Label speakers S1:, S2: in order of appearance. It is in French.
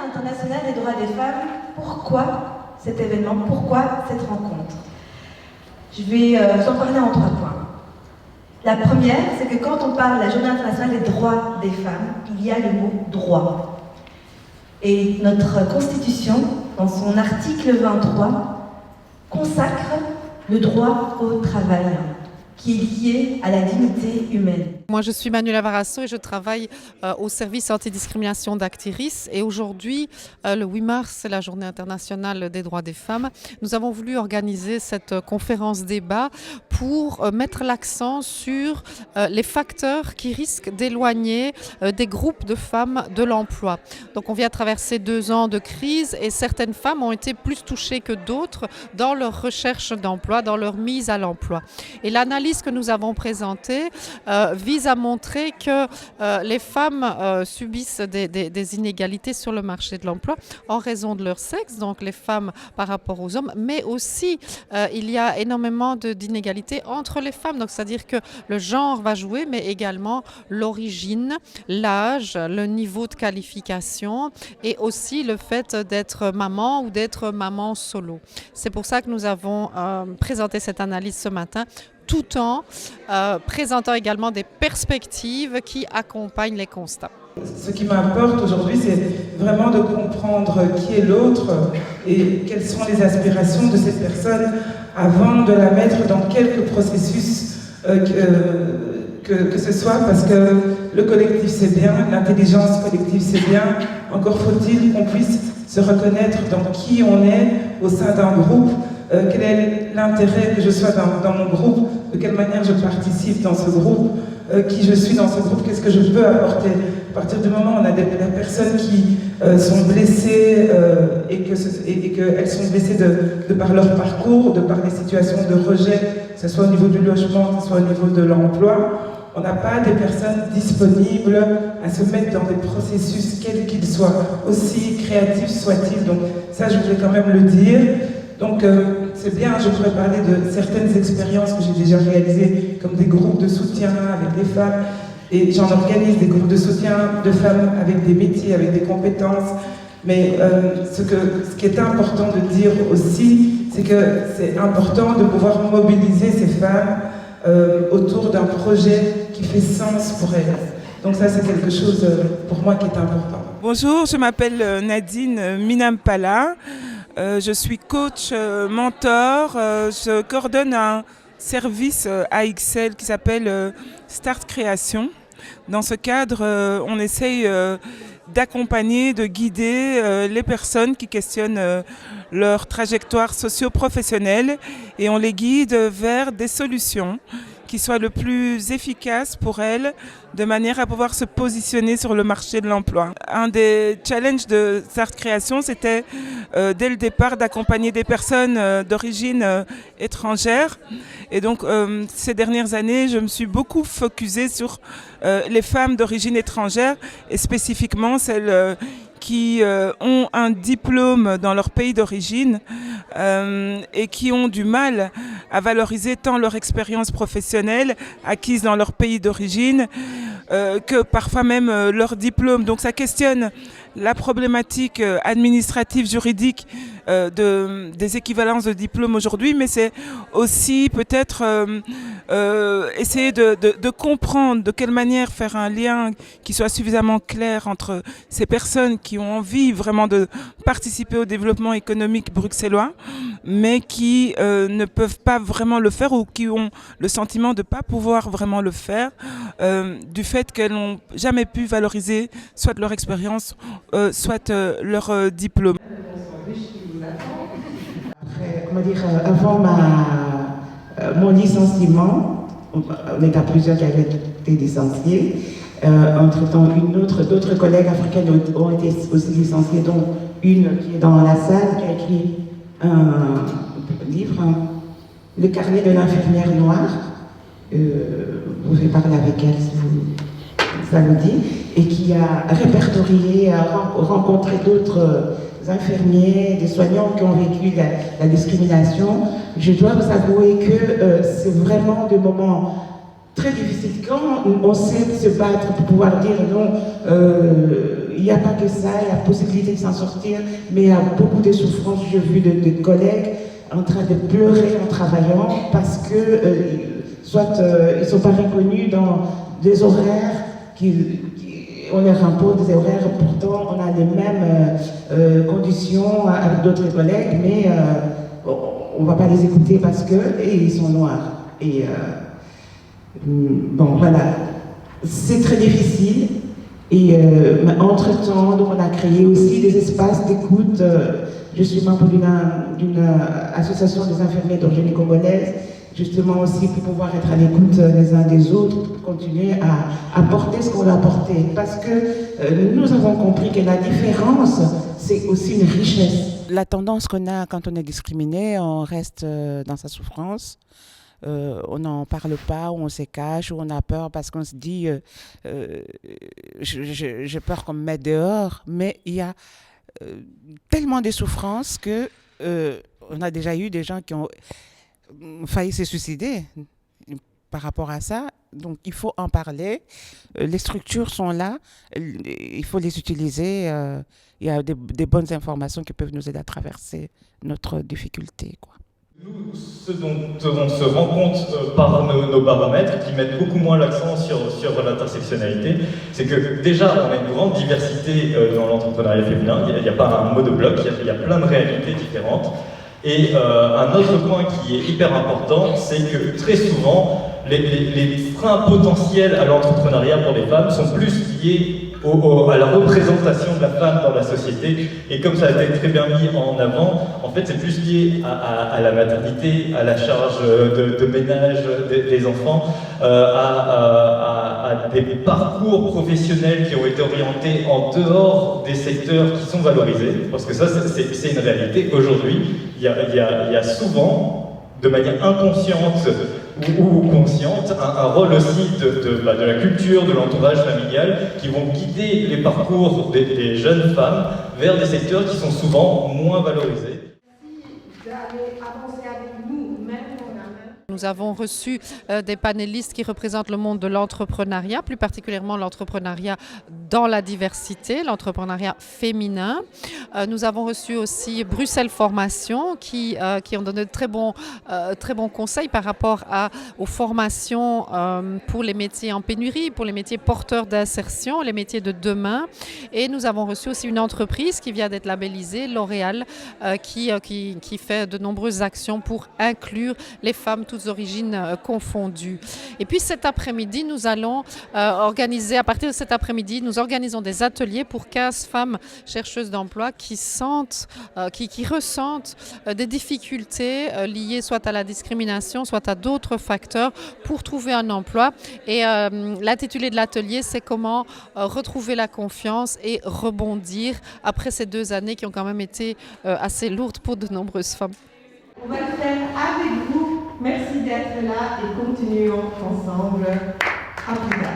S1: internationale des droits des femmes, pourquoi cet événement, pourquoi cette rencontre? Je vais vous en parler en 3 points. La première, c'est que quand on parle de la Journée internationale des droits des femmes, il y a le mot « droit ». Et notre Constitution, dans son article 23, consacre le droit au travail, qui est lié à la dignité humaine.
S2: Moi, je suis Manuela Varasso et je travaille au service antidiscrimination d'Actiris. Et aujourd'hui, le 8 mars, c'est la Journée internationale des droits des femmes. Nous avons voulu organiser cette conférence débat pour mettre l'accent sur les facteurs qui risquent d'éloigner des groupes de femmes de l'emploi. Donc, on vient traverser 2 ans de crise et certaines femmes ont été plus touchées que d'autres dans leur recherche d'emploi, dans leur mise à l'emploi. Et l'analyse que nous avons présentée vise à montrer que les femmes subissent des inégalités sur le marché de l'emploi en raison de leur sexe, donc les femmes par rapport aux hommes, mais aussi il y a énormément d'inégalités entre les femmes, donc c'est-à-dire que le genre va jouer, mais également l'origine, l'âge, le niveau de qualification et aussi le fait d'être maman ou d'être maman solo. C'est pour ça que nous avons présenté cette analyse ce matin, tout en présentant également des perspectives qui accompagnent les constats.
S3: Ce qui m'importe aujourd'hui, c'est vraiment de comprendre qui est l'autre et quelles sont les aspirations de cette personne avant de la mettre dans quelque processus que ce soit, parce que le collectif c'est bien, l'intelligence collective c'est bien, encore faut-il qu'on puisse se reconnaître dans qui on est au sein d'un groupe. Quel est l'intérêt que je sois dans mon groupe, de quelle manière je participe dans ce groupe, qui je suis dans ce groupe, qu'est-ce que je peux apporter. À partir du moment où on a des personnes qui sont blessées et qu'elles sont blessées de par leur parcours, de par les situations de rejet, que ce soit au niveau du logement, que ce soit au niveau de l'emploi, on n'a pas des personnes disponibles à se mettre dans des processus quels qu'ils soient, aussi créatifs soient-ils. Donc ça, je voulais quand même le dire. Donc c'est bien, je pourrais parler de certaines expériences que j'ai déjà réalisées, comme des groupes de soutien avec des femmes, et j'en organise des groupes de soutien de femmes avec des métiers, avec des compétences. Mais ce qui est important de dire aussi, c'est que c'est important de pouvoir mobiliser ces femmes autour d'un projet qui fait sens pour elles. Donc ça, c'est quelque chose pour moi qui est important.
S4: Bonjour, je m'appelle Nadine Minampala. Je suis coach, mentor, je coordonne un service à AXL qui s'appelle Start Création. Dans ce cadre, on essaye d'accompagner, de guider les personnes qui questionnent leur trajectoire socio-professionnelle et on les guide vers des solutions qui soient le plus efficaces pour elles, de manière à pouvoir se positionner sur le marché de l'emploi. Un des challenges de Start Création, c'était dès le départ d'accompagner des personnes d'origine étrangère. Et donc ces dernières années, je me suis beaucoup focusée sur les femmes d'origine étrangère et spécifiquement celles qui ont un diplôme dans leur pays d'origine et qui ont du mal à valoriser tant leur expérience professionnelle acquise dans leur pays d'origine que parfois même leur diplôme. Donc ça questionne la problématique administrative, juridique des équivalences de diplômes aujourd'hui, mais c'est aussi peut-être essayer de comprendre de quelle manière faire un lien qui soit suffisamment clair entre ces personnes qui ont envie vraiment de participer au développement économique bruxellois, mais qui ne peuvent pas vraiment le faire ou qui ont le sentiment de ne pas pouvoir vraiment le faire du fait qu'elles n'ont jamais pu valoriser soit leur expérience, soit leur diplôme.
S5: Avant mon licenciement, on est à plusieurs qui avaient été licenciés. Entre-temps, d'autres collègues africaines ont été aussi licenciées, dont une qui est dans la salle, qui a écrit un livre, Le carnet de l'infirmière noire. Vous pouvez parler avec elle si ça vous dit. Et qui a répertorié, rencontré d'autres infirmiers, des soignants qui ont vécu la discrimination. Je dois vous avouer que c'est vraiment des moments très difficiles. Quand on sait se battre pour pouvoir dire non, il n'y a pas que ça, il y a possibilité de s'en sortir, mais il y a beaucoup de souffrances. J'ai vu de collègues en train de pleurer en travaillant parce que soit ils ne sont pas reconnus dans des horaires on leur impose des horaires, pourtant on a les mêmes conditions avec d'autres collègues, mais on ne va pas les écouter parce qu'ils sont noirs. Et bon, voilà, c'est très difficile. Et entre-temps, on a créé aussi des espaces d'écoute. Je suis membre d'une association des infirmiers d'origine congolaise, justement aussi pour pouvoir être à l'écoute les uns des autres, pour continuer à porter ce qu'on a porté. Parce que nous avons compris que la différence, c'est aussi une richesse.
S6: La tendance qu'on a quand on est discriminé, on reste dans sa souffrance. On n'en parle pas, ou on se cache, ou on a peur parce qu'on se dit j'ai peur qu'on me mette dehors. Mais il y a tellement de souffrances que on a déjà eu des gens qui ont failli se suicider par rapport à ça. Donc il faut en parler. Les structures sont là, il faut les utiliser. Il y a des bonnes informations qui peuvent nous aider à traverser notre difficulté, quoi.
S7: Nous, ce dont on se rend compte par nos baromètres, qui mettent beaucoup moins l'accent sur l'intersectionnalité, c'est que déjà, on a une grande diversité dans l'entrepreneuriat féminin. Il n'y a pas un mot de bloc, il y a plein de réalités différentes. Et un autre point qui est hyper important, c'est que très souvent, les freins potentiels à l'entrepreneuriat pour les femmes sont plus liés à la représentation de la femme dans la société. Et comme ça a été très bien mis en avant, en fait c'est plus lié à la maternité, à la charge de ménage des enfants, à des parcours professionnels qui ont été orientés en dehors des secteurs qui sont valorisés. Parce que ça c'est une réalité. Aujourd'hui, il y a souvent, de manière inconsciente ou consciente, un rôle aussi de la culture, de l'entourage familial, qui vont guider les parcours des jeunes femmes vers des secteurs qui sont souvent moins valorisés.
S2: Nous avons reçu des panélistes qui représentent le monde de l'entrepreneuriat, plus particulièrement l'entrepreneuriat dans la diversité, l'entrepreneuriat féminin. Nous avons reçu aussi Bruxelles Formation qui ont donné de très bons conseils par rapport aux formations pour les métiers en pénurie, pour les métiers porteurs d'insertion, les métiers de demain. Et nous avons reçu aussi une entreprise qui vient d'être labellisée, L'Oréal, qui fait de nombreuses actions pour inclure les femmes toutes origines confondues. Et puis cet après-midi, nous allons organiser, à partir de cet après-midi, nous organisons des ateliers pour 15 femmes chercheuses d'emploi qui ressentent des difficultés liées soit à la discrimination, soit à d'autres facteurs pour trouver un emploi. Et l'intitulé de l'atelier, c'est comment retrouver la confiance et rebondir après ces 2 années qui ont quand même été assez lourdes pour de nombreuses femmes.
S1: On va le faire avec vous. Merci d'être là et continuons ensemble. À plus tard.